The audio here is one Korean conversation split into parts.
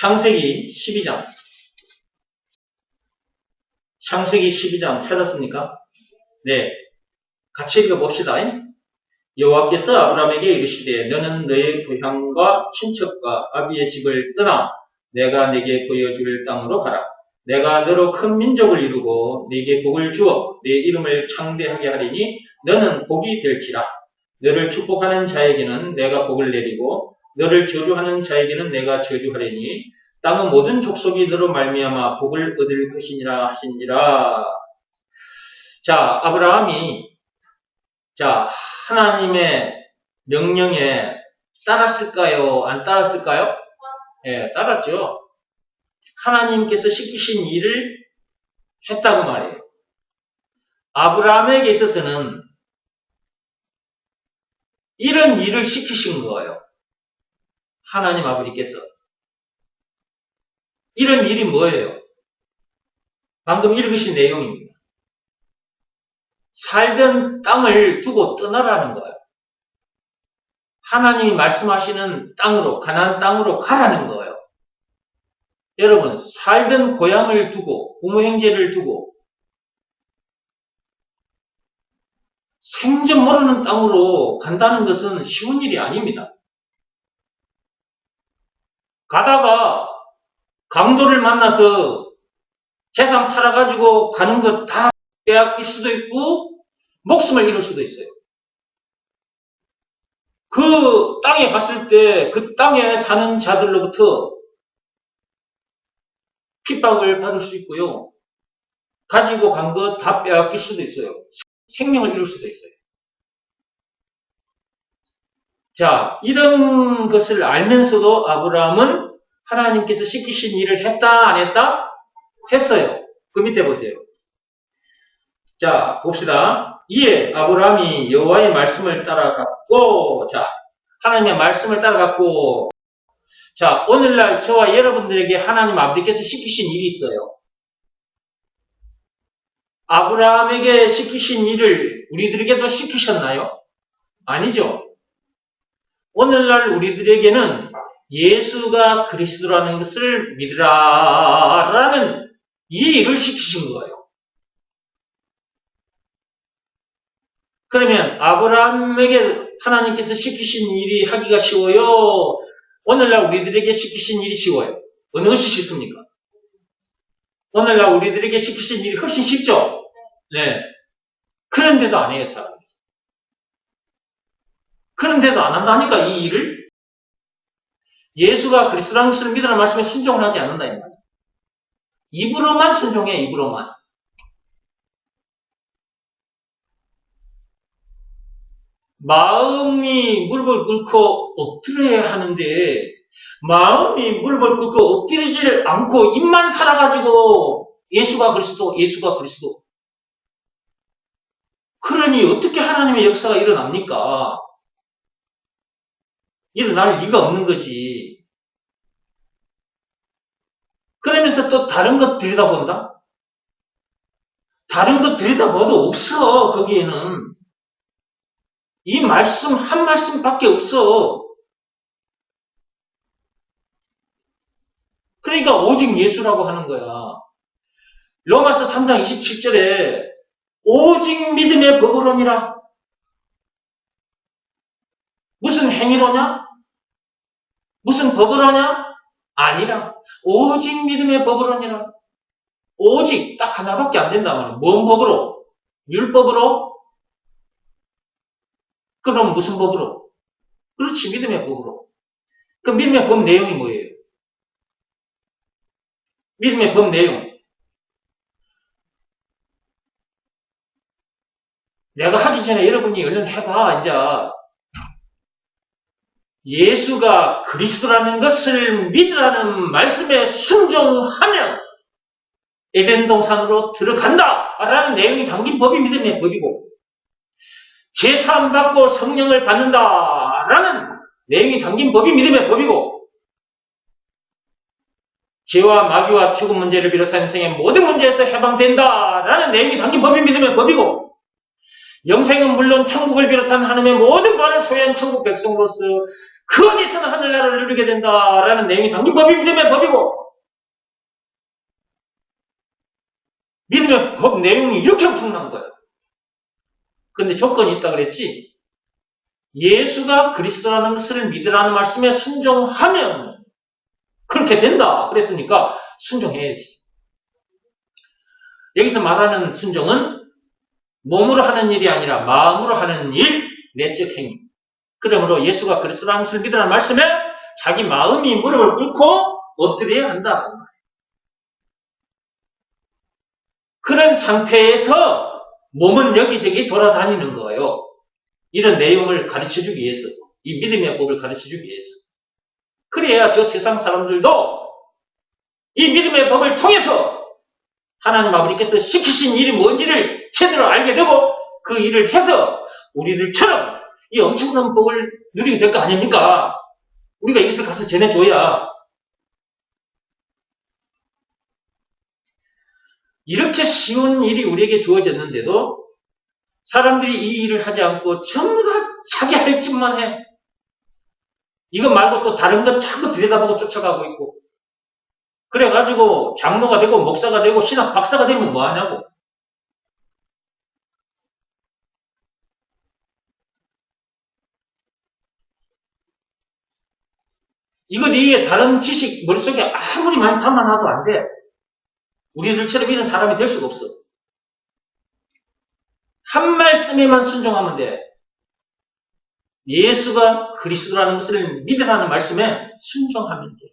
창세기 12장. 창세기 12장 찾았습니까? 네. 같이 읽어봅시다. 여호와께서 아브라함에게 이르시되 너는 너의 고향과 친척과 아비의 집을 떠나 내가 네게 보여줄 땅으로 가라. 내가 너로 큰 민족을 이루고 네게 복을 주어 네 이름을 창대하게 하리니 너는 복이 될지라. 너를 축복하는 자에게는 내가 복을 내리고 너를 저주하는 자에게는 내가 저주하리니 땅의 모든 족속이 너로 말미암아 복을 얻을 것이니라 하시니라. 자, 아브라함이 하나님의 명령에 따랐을까요? 안 따랐을까요? 예, 따랐죠. 하나님께서 시키신 일을 했다고 말이에요. 아브라함에게 있어서는 이런 일을 시키신 거예요. 하나님 아버지께서. 이런 일이 뭐예요? 방금 읽으신 내용입니다. 살던 땅을 두고 떠나라는 거예요. 하나님이 말씀하시는 땅으로, 가나안 땅으로 가라는 거예요. 여러분, 살던 고향을 두고, 부모 형제를 두고, 생전 모르는 땅으로 간다는 것은 쉬운 일이 아닙니다. 가다가 강도를 만나서 재산 팔아가지고 가는 것 다 빼앗길 수도 있고, 목숨을 잃을 수도 있어요. 그 땅에 갔을 때 그 땅에 사는 자들로부터 핍박을 받을 수 있고요. 가지고 간 것 다 빼앗길 수도 있어요. 생명을 잃을 수도 있어요. 자, 이런 것을 알면서도 아브라함은 하나님께서 시키신 일을 했다, 안 했다? 했어요. 그 밑에 보세요. 자, 봅시다. 이에 아브라함이 여호와의 말씀을 따라갔고, 하나님의 말씀을 따라갔고, 오늘날 저와 여러분들에게 하나님 아버지께서 시키신 일이 있어요. 아브라함에게 시키신 일을 우리들에게도 시키셨나요? 아니죠. 오늘날 우리들에게는 예수가 그리스도라는 것을 믿으라라는 이 일을 시키신 거예요. 그러면 아브라함에게 하나님께서 시키신 일이 하기가 쉬워요? 오늘날 우리들에게 시키신 일이 쉬워요? 어느 것이 쉽습니까? 오늘날 우리들에게 시키신 일이 훨씬 쉽죠? 네. 그런데도 안 해요, 사람이. 그런데도 안 한다니까, 이 일을. 예수가 그리스도라는 것을 믿으라는 말씀에 순종을 하지 않는다, 이 말이에요. 입으로만 순종해, 입으로만. 마음이 무릎을 꿇고 엎드려야 하는데 마음이 무릎을 꿇고 엎드리지를 않고 입만 살아가지고 예수가 그리스도, 예수가 그리스도. 그러니 어떻게 하나님의 역사가 일어납니까? 일어날 리가 없는 거지. 그러면서 또 다른 것 들여다본다? 다른 것 들여다봐도 없어, 거기에는. 이 말씀 한 말씀밖에 없어. 그러니까 오직 예수라고 하는 거야. 로마서 3장 27절에 오직 믿음의 법으로니라. 무슨 행위로냐? 무슨 법으로냐? 아니라 오직 믿음의 법으로니라. 오직 딱 하나밖에 안 된다 말이야. 뭔 법으로? 율법으로? 그럼 무슨 법으로? 그렇지, 믿음의 법으로. 그 믿음의 법 내용이 뭐예요? 믿음의 법 내용. 내가 하기 전에 여러분이 얼른 해봐, 이제. 예수가 그리스도라는 것을 믿으라는 말씀에 순종하면 에덴 동산으로 들어간다! 라는 내용이 담긴 법이 믿음의 법이고, 제사함 받고 성령을 받는다! 라는 내용이 담긴 법이 믿음의 법이고, 죄와 마귀와 죽음 문제를 비롯한 인생의 모든 문제에서 해방된다! 라는 내용이 담긴 법이 믿음의 법이고, 영생은 물론 천국을 비롯한 하나님의 모든 바를 소유한 천국 백성으로서 그 어디서나 하늘나라를 누리게 된다라는 내용이 담긴 법이 믿음의 법이고, 믿음의 법 내용이 이렇게 엄청난 거예요. 근데 조건이 있다 그랬지? 예수가 그리스도라는 것을 믿으라는 말씀에 순종하면 그렇게 된다 그랬으니까 순종해야지. 여기서 말하는 순종은 몸으로 하는 일이 아니라 마음으로 하는 일, 내적 행위. 그러므로 예수가 그리스도라는 것을 믿으라는 말씀에 자기 마음이 무릎을 꿇고 엎드려야 한다. 그런 상태에서 몸은 여기저기 돌아다니는 거예요. 이런 내용을 가르쳐주기 위해서, 이 믿음의 법을 가르쳐주기 위해서. 그래야 저 세상 사람들도 이 믿음의 법을 통해서 하나님 아버지께서 시키신 일이 뭔지를 제대로 알게 되고 그 일을 해서 우리들처럼 이 엄청난 복을 누리게 될 거 아닙니까? 우리가 이것을 가서 전해줘야. 이렇게 쉬운 일이 우리에게 주어졌는데도 사람들이 이 일을 하지 않고 전부 다 자기 할 짓만 해. 이거 말고 또 다른 것 자꾸 들여다보고 쫓아가고 있고. 그래가지고 장로가 되고 목사가 되고 신학 박사가 되면 뭐 하냐고. 이거 네게 다른 지식 머릿속에 아무리 많이 담아놔도 안 돼. 우리들처럼 이런 사람이 될 수가 없어. 한 말씀에만 순종하면 돼. 예수가 그리스도라는 것을 믿으라는 말씀에 순종하면 돼.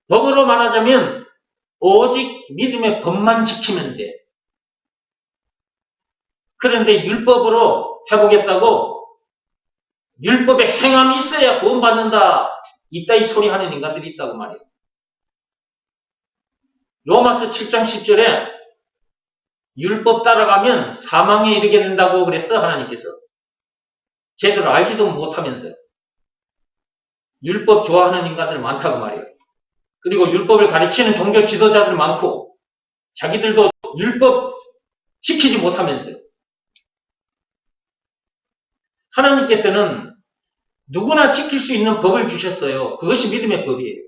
법으로 말하자면 오직 믿음의 법만 지키면 돼. 그런데 율법으로 해보겠다고 율법에 행함이 있어야 구원받는다. 이따위 소리 하는 인간들이 있다고 말이에요. 로마서 7장 10절에 율법 따라가면 사망에 이르게 된다고 그랬어, 하나님께서. 제대로 알지도 못하면서요. 율법 좋아하는 인간들 많다고 말이에요. 그리고 율법을 가르치는 종교 지도자들 많고 자기들도 율법 지키지 못하면서요. 하나님께서는 누구나 지킬 수 있는 법을 주셨어요. 그것이 믿음의 법이에요.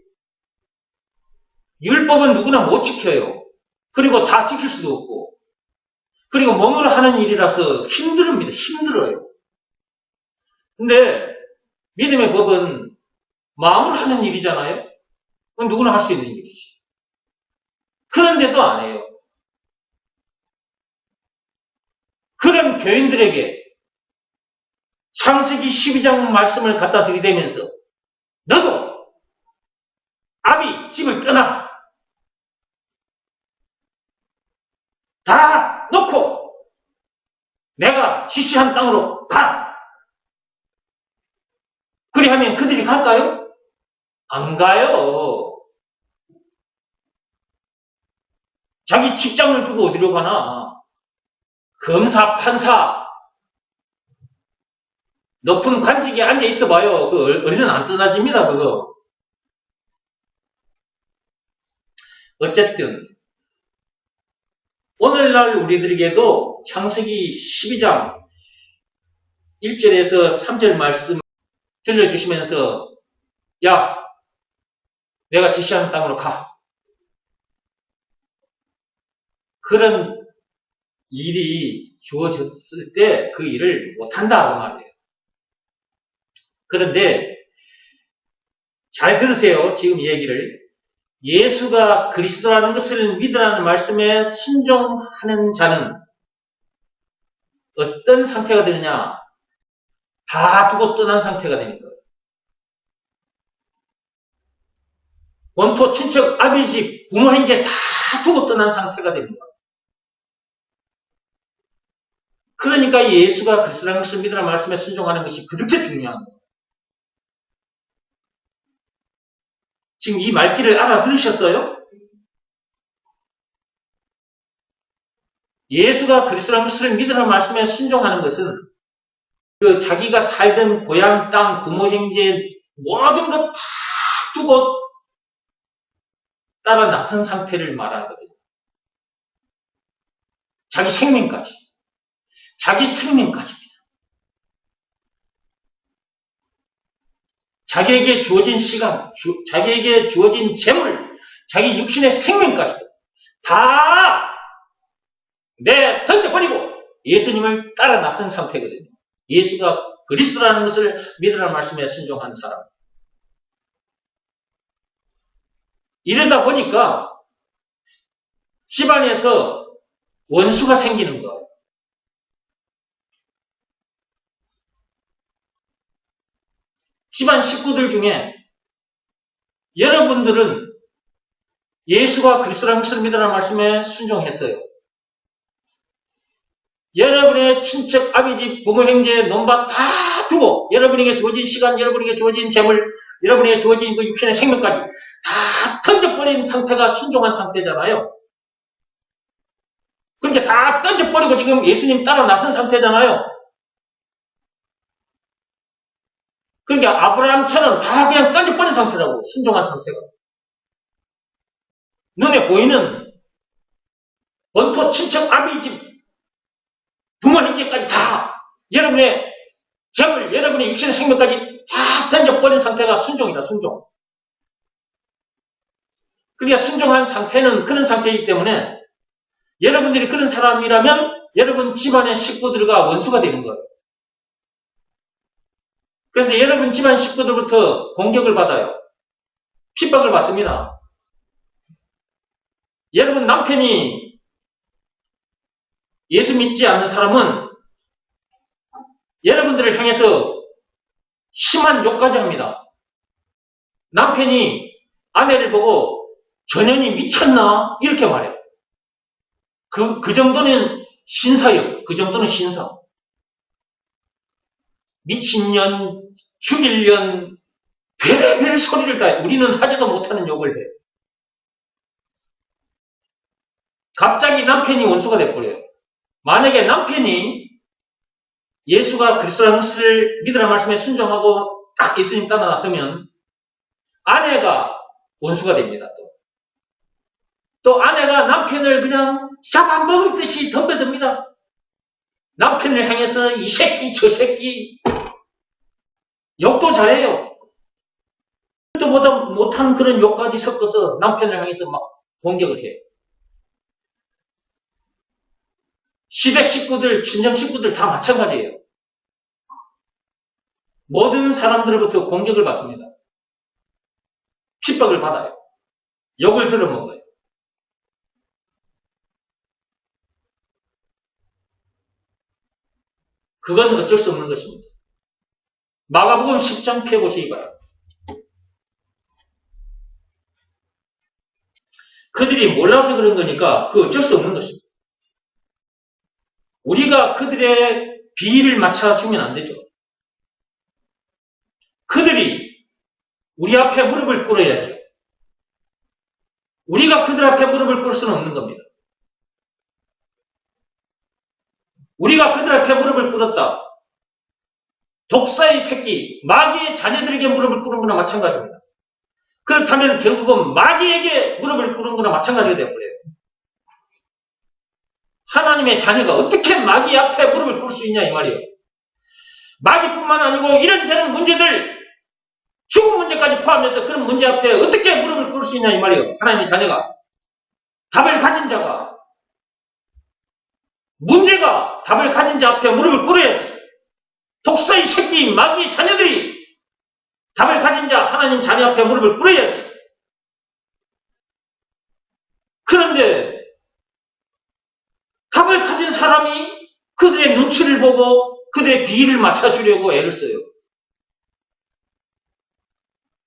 율법은 누구나 못 지켜요. 그리고 다 지킬 수도 없고. 그리고 몸으로 하는 일이라서 힘들어요. 근데 믿음의 법은 마음으로 하는 일이잖아요. 그건 누구나 할 수 있는 일이지. 그런데도 안 해요. 그런 교인들에게 창세기 12장 말씀을 갖다 들이대면서 너도 아비 집을 떠나 다 놓고 내가 지시한 땅으로 가. 그리하면 그들이 갈까요? 안 가요. 자기 직장을 두고 어디로 가나? 검사, 판사, 높은 관직에 앉아 있어 봐요. 그 얼른 안 떠나집니다, 그거. 어쨌든 오늘날 우리들에게도 창세기 12장 1절에서 3절 말씀 들려주시면서 야, 내가 지시하는 땅으로 가. 그런 일이 주어졌을 때 그 일을 못한다 그 말이에요. 그런데 잘 들으세요. 지금 이 얘기를. 예수가 그리스도라는 것을 믿으라는 말씀에 순종하는 자는 어떤 상태가 되느냐? 다 두고 떠난 상태가 되는 거예요. 본토, 친척, 아비집, 부모, 형제 다 두고 떠난 상태가 되는 거예요. 그러니까 예수가 그리스도라는 것을 믿으라는 말씀에 순종하는 것이 그렇게 중요한 거예요. 지금 이 말귀를 알아들으셨어요? 예수가 그리스도라는 것을 믿으라는 말씀에 순종하는 것은 그 자기가 살던 고향, 땅, 부모, 형제 모든 것 다 두고 따라 나선 상태를 말하거든요. 자기 생명까지. 자기 생명까지입니다. 자기에게 주어진 시간, 자기에게 주어진 재물, 자기 육신의 생명까지도 다 던져버리고 예수님을 따라 나선 상태거든요. 예수가 그리스도라는 것을 믿으라는 말씀에 순종한 사람. 이러다 보니까 집안에서 원수가 생기는 거예요. 집안 식구들 중에 여러분들은 예수가 그리스도라는 것을 믿으라는 말씀에 순종했어요. 여러분의 친척, 아비집, 부모, 형제, 논밭 다 두고 여러분에게 주어진 시간, 여러분에게 주어진 재물, 여러분에게 주어진 그 육신의 생명까지 다 던져버린 상태가 순종한 상태잖아요. 그러니까 다 던져버리고 지금 예수님 따라 나선 상태잖아요. 그러니까 아브라함처럼 다 그냥 던져버린 상태라고, 순종한 상태가. 눈에 보이는 본토, 친척, 아비집, 부모, 형제까지 다 여러분의 재물, 여러분의 육신의 생명까지 다 던져버린 상태가 순종이다, 순종. 그러니까 순종한 상태는 그런 상태이기 때문에 여러분들이 그런 사람이라면 여러분 집안의 식구들과 원수가 되는 거예요. 그래서 여러분 집안 식구들부터 공격을 받아요. 핍박을 받습니다. 여러분 남편이 예수 믿지 않는 사람은 여러분들을 향해서 심한 욕까지 합니다. 남편이 아내를 보고 전현이 미쳤나? 이렇게 말해요. 그 정도는 신사요. 그 정도는 신사. 미친년, 죽일년, 별의별 소리를 다 해요. 우리는 하지도 못하는 욕을 해요. 갑자기 남편이 원수가 돼버려요. 만약에 남편이 예수가 그리스도라는 것을 믿으라는 말씀에 순종하고 딱 예수님 따라 나서면 아내가 원수가 됩니다. 또 아내가 남편을 그냥 잡아먹을 듯이 덤벼듭니다. 남편을 향해서 이 새끼 저 새끼 욕도 잘해요. 그보다 못한 그런 욕까지 섞어서 남편을 향해서 막 공격을 해요. 시댁 식구들, 친정 식구들 다 마찬가지예요. 모든 사람들로부터 공격을 받습니다. 핍박을 받아요. 욕을 들어먹어요. 그건 어쩔 수 없는 것입니다. 마가복음 10장 펴보시기 바랍니다. 그들이 몰라서 그런 거니까 그 어쩔 수 없는 것입니다. 우리가 그들의 비위를 맞춰주면 안 되죠. 그들이 우리 앞에 무릎을 꿇어야죠. 우리가 그들 앞에 무릎을 꿇을 수는 없는 겁니다. 우리가 그들 앞에 무릎을 꿇었다. 독사의 새끼, 마귀의 자녀들에게 무릎을 꿇은 거나 마찬가지입니다. 그렇다면 결국은 마귀에게 무릎을 꿇은 거나 마찬가지가 되어버려요. 하나님의 자녀가 어떻게 마귀 앞에 무릎을 꿇을 수 있냐 이 말이에요. 마귀뿐만 아니고 이런저런 문제들, 죽음 문제까지 포함해서 그런 문제 앞에 어떻게 무릎을 꿇을 수 있냐 이 말이에요. 하나님의 자녀가. 답을 가진 자가, 문제가 답을 가진 자 앞에 무릎을 꿇어야지. 독사의 새끼, 마귀의 자녀들이 답을 가진 자, 하나님 자녀 앞에 무릎을 꿇어야지. 그런데 답을 가진 사람이 그들의 눈치를 보고 그들의 비위를 맞춰주려고 애를 써요.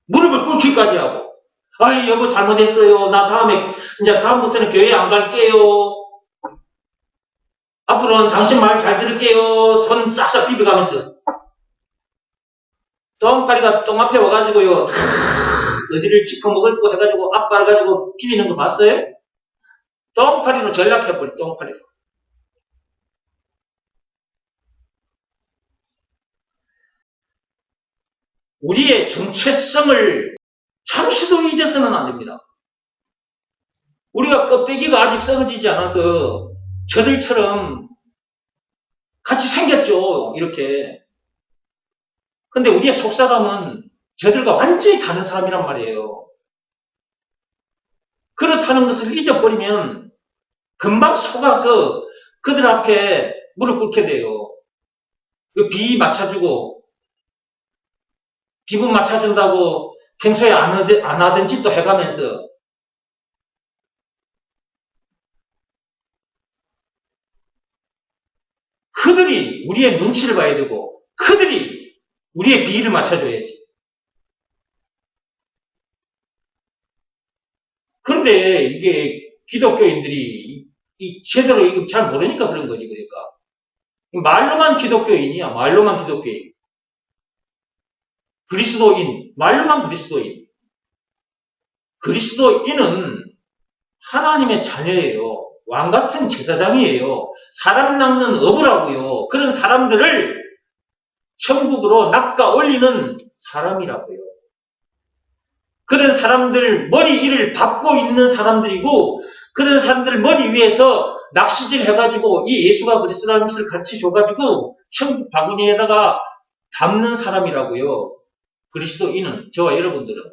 무릎을 꿇기까지 하고, 아이 여보 잘못했어요. 나 다음부터는 교회 안 갈게요. 앞으로는 당신 말 잘 들을게요. 손 싹싹 비벼가면서. 똥파리가 똥 앞에 와가지고요. 어디를 짚어먹을 거 해가지고 앞발 가지고 비비는 거 봤어요? 똥파리로 전락해버려, 똥파리로. 우리의 정체성을 잠시도 잊어서는 안 됩니다. 우리가 껍데기가 아직 썩어지지 않아서 저들처럼 같이 생겼죠. 이렇게. 근데 우리의 속사람은 저들과 완전히 다른 사람이란 말이에요. 그렇다는 것을 잊어버리면 금방 속아서 그들 앞에 무릎 꿇게 돼요. 그 비 맞춰주고, 기분 맞춰준다고 평소에 안 하던 짓도 해가면서 그들이 우리의 눈치를 봐야 되고 그들이 우리의 비위를 맞춰줘야지. 그런데 이게 기독교인들이 제대로 이거 잘 모르니까 그런 거지. 그러니까 말로만 기독교인이야. 말로만 기독교인. 그리스도인. 말로만 그리스도인. 그리스도인은 하나님의 자녀예요. 왕같은 제사장이에요. 사람 낚는 어부라고요. 그런 사람들을 천국으로 낚아 올리는 사람이라고요. 그런 사람들 머리 위를 밟고 있는 사람들이고 그런 사람들 머리 위에서 낚시질 해가지고 이 예수가 그리스도라는 것을 가르쳐줘가지고 천국 바구니에다가 담는 사람이라고요. 그리스도인은 저와 여러분들은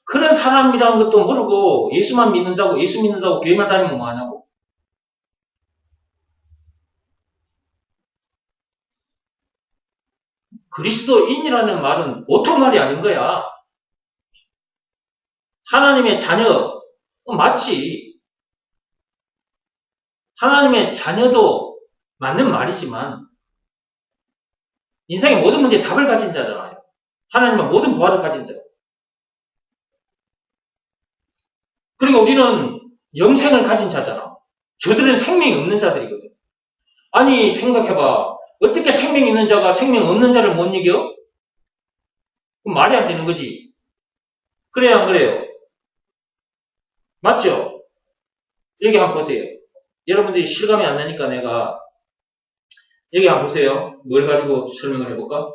그런 사람이라는 것도 모르고 예수만 믿는다고 예수 믿는다고 교회만 다니면 뭐하냐고. 그리스도인이라는 말은 보통 말이 아닌 거야. 하나님의 자녀 맞지. 하나님의 자녀도 맞는 말이지만 인생의 모든 문제에 답을 가진 자잖아요. 하나님의 모든 부활을 가진 자. 그리고 우리는 영생을 가진 자잖아. 저들은 생명이 없는 자들이거든. 아니 생각해봐. 어떻게 생명이 있는 자가 생명 없는 자를 못 이겨? 그럼 말이 안 되는 거지. 그래요 안 그래요? 맞죠? 여기 한번 보세요. 여러분들이 실감이 안 나니까 내가 여기 한번 보세요. 뭘 가지고 설명을 해볼까?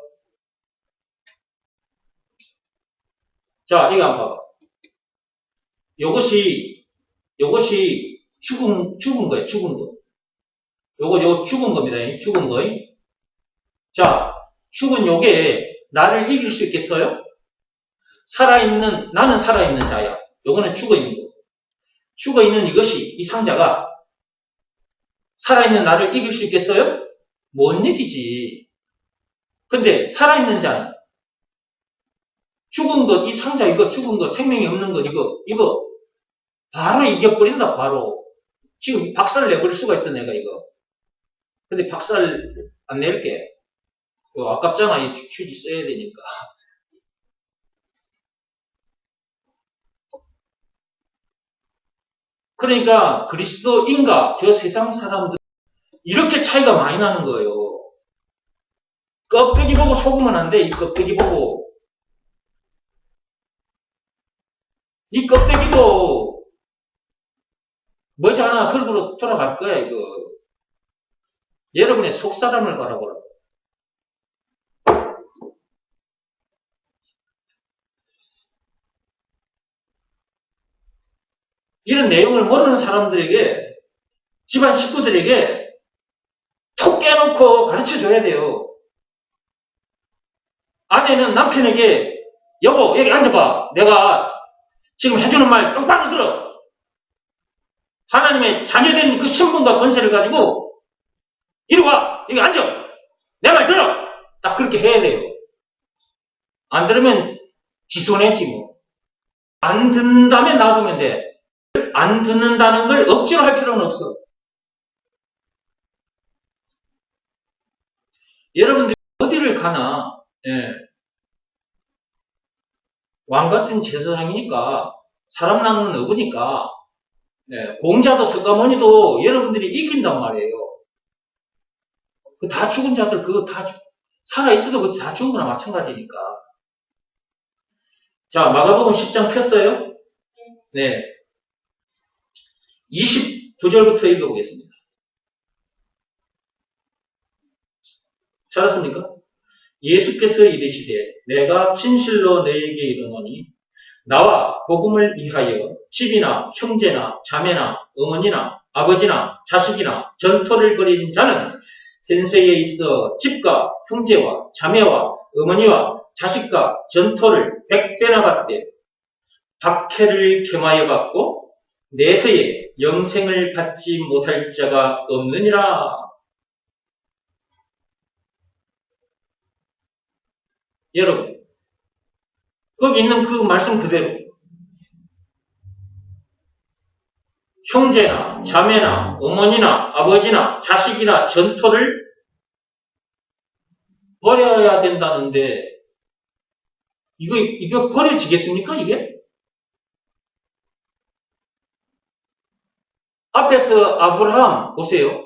자, 이거 한번 봐봐. 요것이 죽은 거예요, 죽은 거. 요거 죽은 겁니다, 죽은 거. 자, 죽은 요게 나를 이길 수 있겠어요? 나는 살아있는 자야. 요거는 죽어있는 거. 죽어있는 이것이, 이 상자가 살아있는 나를 이길 수 있겠어요? 못 이기지. 근데 살아있는 자는 죽은 것, 이 상자 이거 죽은 것, 생명이 없는 것 이거 바로 이겨버린다, 바로. 지금 박살 내버릴 수가 있어, 내가 이거. 근데 박살 안 낼게. 아깝잖아, 이 휴지 써야 되니까. 그러니까 그리스도인과 저 세상 사람들 이렇게 차이가 많이 나는 거예요. 껍데기 보고 속으면 안 돼, 이 껍데기 보고. 이 껍데기도 머지않아 흙으로 돌아갈 거야, 이거. 여러분의 속사람을 바라보라. 이런 내용을 모르는 사람들에게, 집안 식구들에게 톡 깨놓고 가르쳐줘야 돼요. 아내는 남편에게, 여보, 여기 앉아봐. 내가 지금 해주는 말 똑바로 들어. 하나님의 자녀된 그 신분과 권세를 가지고 이리 와, 여기 앉아. 내 말 들어. 딱 그렇게 해야 돼요. 안 들으면 지손해지 뭐. 안 듣는다면 놔두면 돼. 안 듣는다는 걸 억지로 할 필요는 없어. 여러분들이 어디를 가나 왕같은 제사장이니까 사람 낚는 어부니까 공자도 석가모니도 여러분들이 이긴단 말이에요. 그 다 죽은 자들 그거 다 살아있어도 그거 다 죽은 거나 마찬가지니까. 자, 마가복음 10장 폈어요? 네. 29절부터 읽어보겠습니다. 찾았습니까? 예수께서 이르시되 내가 진실로 너희에게 이르노니 나와 복음을 위하여 집이나 형제나 자매나 어머니나 아버지나 자식이나 전토를 벌인 자는 현세에 있어 집과 형제와 자매와 어머니와 자식과 전토를 100배나 받되 박해를 겸하여 받고 내세에 영생을 받지 못할 자가 없느니라. 여러분, 거기 있는 그 말씀 그대로 형제나 자매나 어머니나 아버지나 자식이나 전토를 버려야 된다는데 이거 버려지겠습니까, 이게? 앞에서 아브라함 보세요.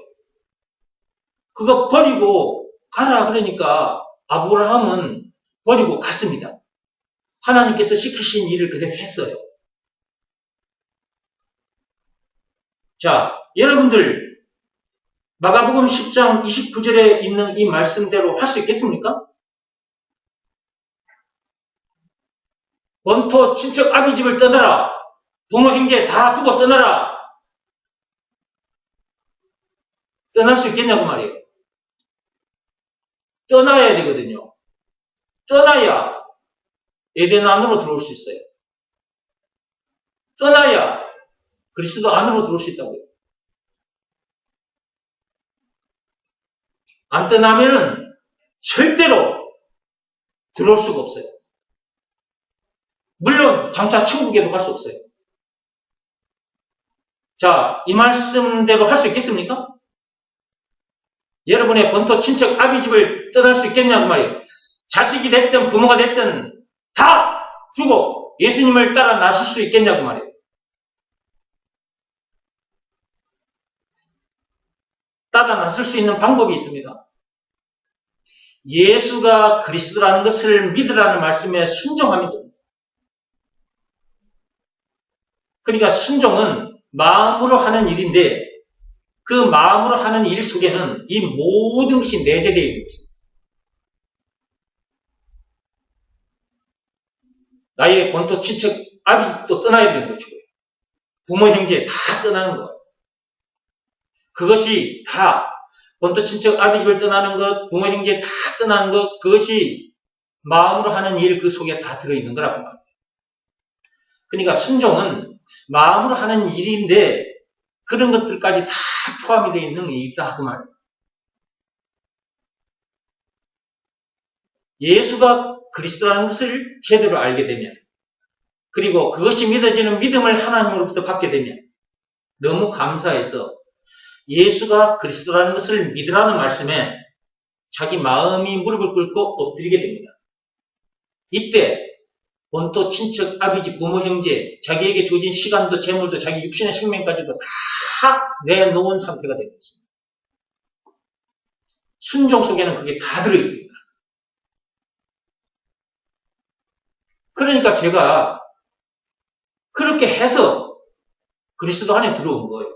그거 버리고 가라 그러니까 아브라함은 버리고 갔습니다. 하나님께서 시키신 일을 그대로 했어요. 자, 여러분들 마가복음 10장 29절에 있는 이 말씀대로 할 수 있겠습니까? 본토 친척 아비 집을 떠나라. 부모 형제 다 두고 떠나라. 떠날 수 있겠냐고 말이에요. 떠나야 되거든요. 떠나야 에덴 안으로 들어올 수 있어요. 떠나야 그리스도 안으로 들어올 수 있다고요. 안 떠나면은 절대로 들어올 수가 없어요. 물론 장차 천국에도 갈 수 없어요. 자, 이 말씀대로 할 수 있겠습니까? 여러분의 본토 친척 아비 집을 떠날 수 있겠냐고 말이에요. 자식이 됐든 부모가 됐든 다 두고 예수님을 따라 나실 수 있겠냐고 말이에요. 따라 나설 수 있는 방법이 있습니다. 예수가 그리스도라는 것을 믿으라는 말씀에 순종하면 됩니다. 그러니까 순종은 마음으로 하는 일인데 그 마음으로 하는 일 속에는 이 모든 것이 내재되어 있는 것입니다. 나의 본토 친척 아비집도 떠나야 되는 것이고요. 부모 형제 다 떠나는 것. 그것이 다 본토 친척 아비집을 떠나는 것, 부모 형제 다 떠나는 것, 그것이 마음으로 하는 일 그 속에 다 들어있는 거라고 말합니다. 그러니까 순종은 마음으로 하는 일인데 그런 것들까지 다 포함이 되어 있는 일이다 그 말입니다. 예수가 그리스도라는 것을 제대로 알게 되면 그리고 그것이 믿어지는 믿음을 하나님으로부터 받게 되면 너무 감사해서 예수가 그리스도라는 것을 믿으라는 말씀에 자기 마음이 무릎을 꿇고 엎드리게 됩니다. 이때 본토 친척 아비집 부모 형제 자기에게 주어진 시간도 재물도 자기 육신의 생명까지도 다 내놓은 상태가 되는 것입니다. 순종 속에는 그게 다 들어있습니다. 그러니까 제가 그렇게 해서 그리스도 안에 들어온 거예요.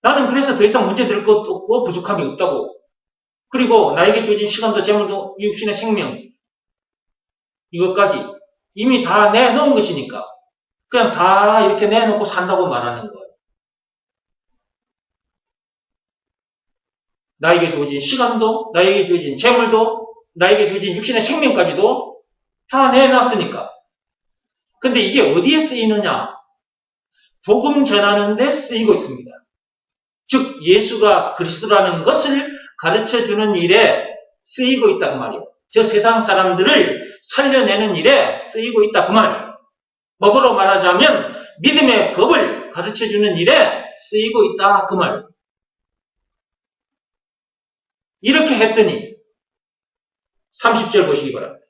나는 그래서 더 이상 문제될 것도 없고 부족함이 없다고. 그리고 나에게 주어진 시간도 재물도 육신의 생명 이것까지 이미 다 내놓은 것이니까 그냥 다 이렇게 내놓고 산다고 말하는 거예요. 나에게 주어진 시간도 나에게 주어진 재물도 나에게 주어진 육신의 생명까지도 다 내놨으니까. 근데 이게 어디에 쓰이느냐? 복음 전하는 데 쓰이고 있습니다. 즉 예수가 그리스도라는 것을 가르쳐주는 일에 쓰이고 있다 그 말이에요. 저 세상 사람들을 살려내는 일에 쓰이고 있다 그 말이에요. 법으로 말하자면 믿음의 법을 가르쳐주는 일에 쓰이고 있다 그 말이에요. 이렇게 했더니 30절 보시기 바랍니다.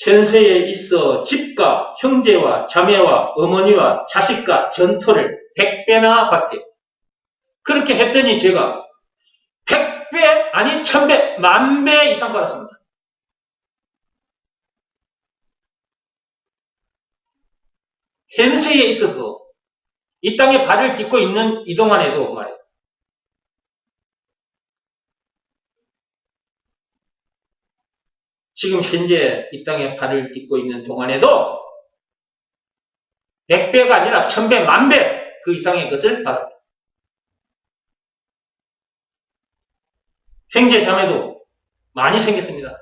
현세에 있어 집과 형제와 자매와 어머니와 자식과 전토를 100배나 받게. 그렇게 했더니 제가 100배 아니 1000배 만배 이상 받았습니다. 현세에 있어서 이 땅에 발을 딛고 있는 이 동안에도 말이에요. 지금 현재 이 땅에 발을 딛고 있는 동안에도 100배가 아니라 1000배, 10,000배 그 이상의 것을 받았다. 형제 자매도 많이 생겼습니다.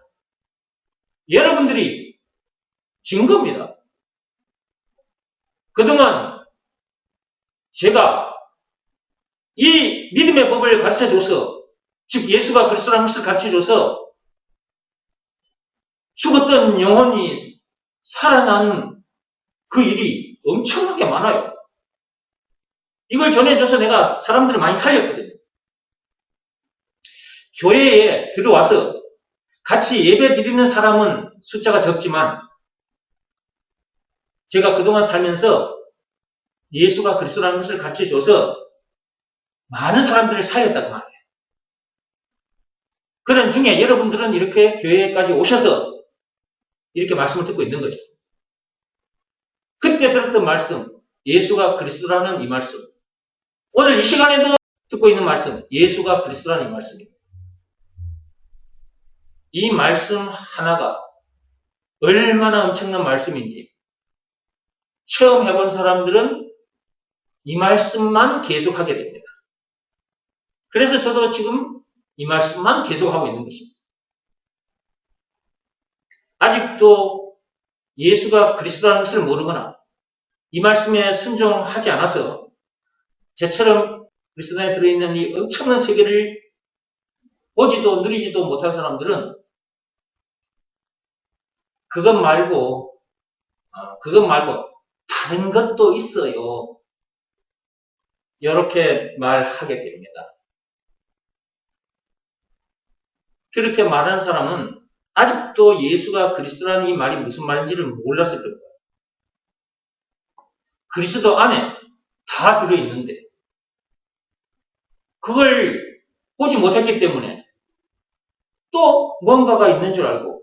여러분들이 증거입니다. 그동안 제가 이 믿음의 법을 가르쳐줘서, 즉 예수가 그리스도라는 것을 가르쳐줘서 죽었던 영혼이 살아난 그 일이 엄청나게 많아요. 이걸 전해줘서 내가 사람들을 많이 살렸거든요. 교회에 들어와서 같이 예배 드리는 사람은 숫자가 적지만 제가 그동안 살면서 예수가 그리스도라는 것을 가르쳐줘서 많은 사람들을 살렸단 말이에요. 그런 중에 여러분들은 이렇게 교회까지 오셔서 이렇게 말씀을 듣고 있는 거죠. 그때 들었던 말씀, 예수가 그리스도라는 이 말씀, 오늘 이 시간에도 듣고 있는 말씀, 예수가 그리스도라는 이 말씀입니다. 이 말씀 하나가 얼마나 엄청난 말씀인지 처음 해본 사람들은 이 말씀만 계속하게 됩니다. 그래서 저도 지금 이 말씀만 계속하고 있는 것입니다. 아직도 예수가 그리스도라는 것을 모르거나 이 말씀에 순종하지 않아서 저처럼 그리스도 안에 들어있는 이 엄청난 세계를 보지도 누리지도 못한 사람들은 그것 말고 다른 것도 있어요. 이렇게 말하게 됩니다. 그렇게 말하는 사람은 아직도 예수가 그리스도라는 이 말이 무슨 말인지를 몰랐을 겁니다. 그리스도 안에 다 들어있는데 그걸 보지 못했기 때문에 또 뭔가가 있는 줄 알고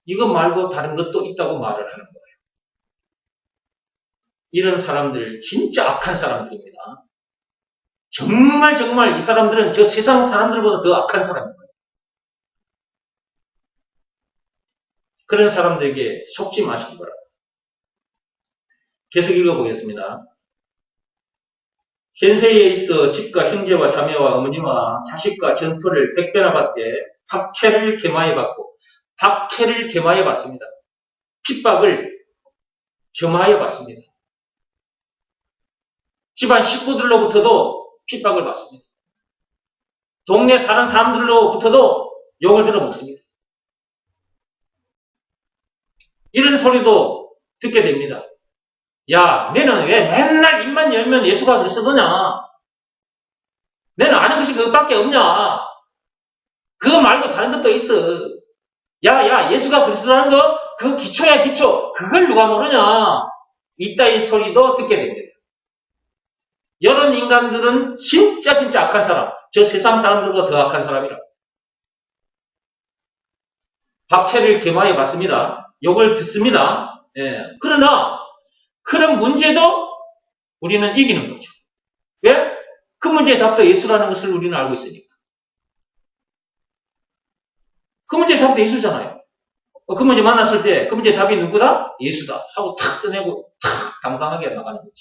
이것 말고 다른 것도 있다고 말을 하는 거예요. 이런 사람들 진짜 악한 사람들입니다. 정말 이 사람들은 저 세상 사람들보다 더 악한 사람입니다. 그런 사람들에게 속지 마시기 바랍니다. 계속 읽어보겠습니다. 현세에 있어 집과 형제와 자매와 어머니와 자식과 전토를 100배나 받되 박해를 겸하여 받고 박해를 겸하여 받습니다. 핍박을 겸하여 받습니다. 집안 식구들로부터도 핍박을 받습니다. 동네 사는 사람들로부터도 욕을 들어먹습니다. 이런 소리도 듣게 됩니다. 야, 너는 왜 맨날 입만 열면 예수가 그리스도냐? 너는 아는 것이 그것밖에 없냐? 그거 말고 다른 것도 있어. 야, 예수가 그리스도라는 거, 그 기초야, 기초. 그걸 누가 모르냐? 이따위 소리도 듣게 됩니다. 이런 인간들은 진짜 악한 사람. 저 세상 사람들보다 더 악한 사람이라. 박해를 겸하여 받습니다. 욕을 듣습니다. 예. 그러나 그런 문제도 우리는 이기는 거죠. 왜? 그 문제의 답도 예수라는 것을 우리는 알고 있으니까. 그 문제의 답도 예수잖아요. 그 문제 만났을 때 그 문제의 답이 누구다? 예수다. 하고 탁 써내고 탁 당당하게 나가는 거지.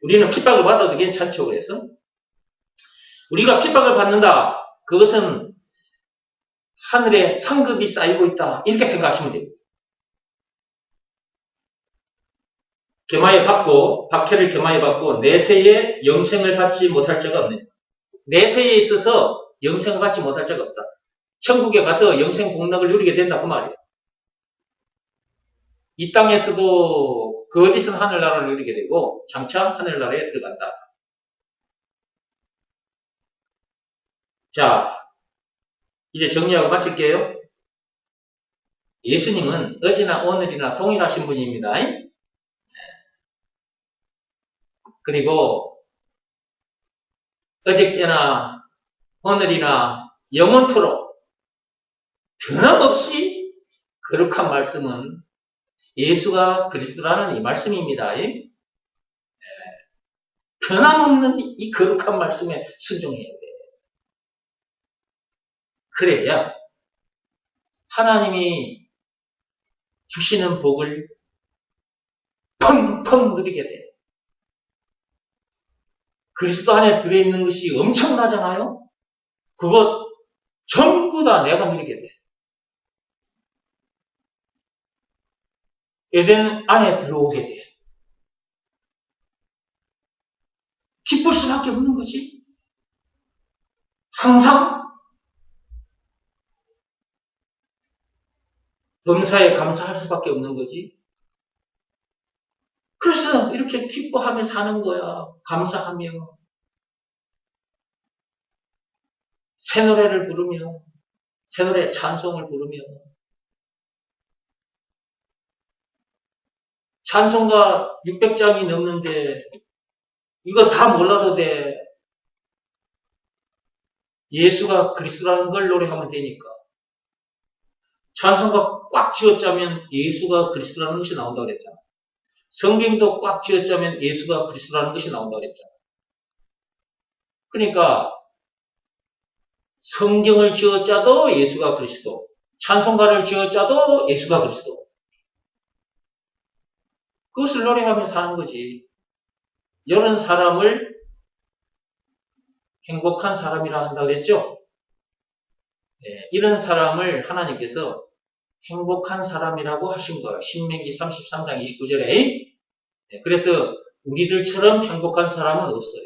우리는 핍박을 받아도 괜찮죠. 그래서 우리가 핍박을 받는다. 그것은 하늘에 상급이 쌓이고 있다. 이렇게 생각하시면 됩니다. 겸하여 받고 박해를 겸하여 받고 내세에 영생을 받지 못할 자가 없느냐. 내세에 있어서 영생을 받지 못할 자가 없다. 천국에 가서 영생 복락을 누리게 된다 그 말이에요. 이 땅에서도 그 어디서는 하늘나라를 누리게 되고 장차 하늘나라에 들어간다. 자, 이제 정리하고 마칠게요. 예수님은 어제나 오늘이나 동일하신 분입니다. 그리고 어저께나 오늘이나 영원토록 변함없이 거룩한 말씀은 예수가 그리스도라는 이 말씀입니다. 변함없는 이 거룩한 말씀에 순종해야 돼요. 그래야 하나님이 주시는 복을 펑펑 누리게 돼. 그리스도 안에 들어있는 것이 엄청나잖아요? 그것 전부 다 내가 누리게 돼. 에덴 안에 들어오게 돼. 기쁠 수밖에 없는 거지. 항상 범사에 감사할 수밖에 없는 거지. 그래서 이렇게 기뻐하며 사는 거야. 감사하며. 새 노래를 부르며, 새 노래 찬송을 부르며. 찬송가 600장이 넘는데 이거 다 몰라도 돼. 예수가 그리스도라는 걸 노래하면 되니까. 찬송가 꽉 쥐어짜면 예수가 그리스도라는 것이 나온다고 그랬잖아. 성경도 꽉 쥐어짜면 예수가 그리스도라는 것이 나온다고 그랬잖아. 그러니까 성경을 쥐어짜도 예수가 그리스도, 찬송가를 쥐어짜도 예수가 그리스도. 그것을 노래하며 사는 거지. 이런 사람을 행복한 사람이라 한다고 그랬죠? 네, 이런 사람을 하나님께서 행복한 사람이라고 하신 거예요. 신명기 33장 29절에. 네, 그래서 우리들처럼 행복한 사람은 없어요.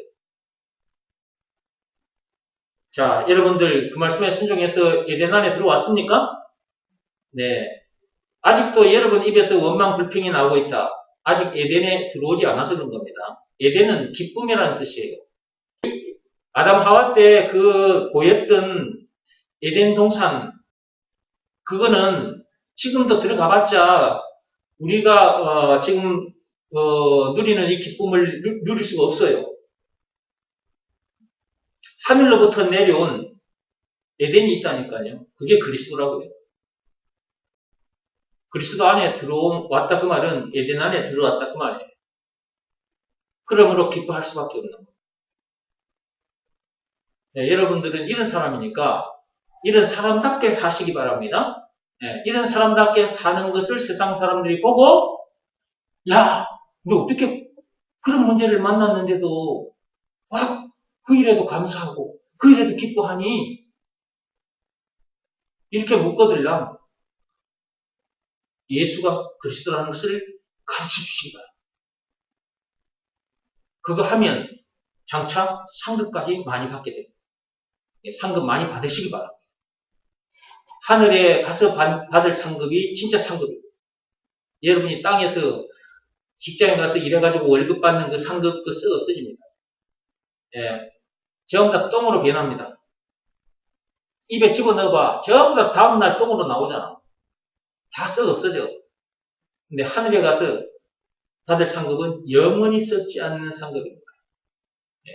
자, 여러분들 그 말씀에 순종해서 에덴 안에 들어왔습니까? 네. 아직도 여러분 입에서 원망 불평이 나오고 있다. 아직 에덴에 들어오지 않아서 그런 겁니다. 에덴은 기쁨이라는 뜻이에요. 아담 하와 때 그 보였던 에덴 동산, 그거는 지금도 들어가봤자 우리가 지금 누리는 이 기쁨을 누릴 수가 없어요. 하늘로부터 내려온 에덴이 있다니까요. 그게 그리스도라고요. 그리스도 안에 왔다 그 말은 에덴 안에 들어왔다 그 말이에요. 그러므로 기뻐할 수밖에 없는 거예요. 네, 여러분들은 이런 사람이니까 이런 사람답게 사시기 바랍니다. 네, 이런 사람답게 사는 것을 세상 사람들이 보고, 야, 너 어떻게 그런 문제를 만났는데도 그 일에도 감사하고 그 일에도 기뻐하니? 이렇게 묻거들랑 예수가 그리스도라는 것을 가르쳐주시기 바랍니다. 그거 하면 장차 상급까지 많이 받게 됩니다. 상급 많이 받으시기 바랍니다. 하늘에 가서 받을 상급이 진짜 상급입니다. 여러분이 땅에서 직장에 가서 일해가지고 월급 받는 그 상급 그 썩 없어집니다. 예. 전부 다 똥으로 변합니다. 입에 집어넣어봐. 전부 다 다음날 똥으로 나오잖아. 다 썩 없어져. 근데 하늘에 가서 받을 상급은 영원히 썩지 않는 상급입니다. 예.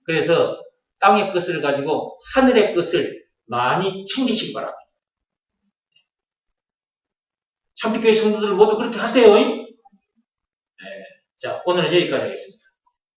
그래서 땅의 것을 가지고 하늘의 것을 많이 챙기시기 바랍니다. 참빛교회 성도들 모두 그렇게 하세요. 네. 자, 오늘은 여기까지 하겠습니다.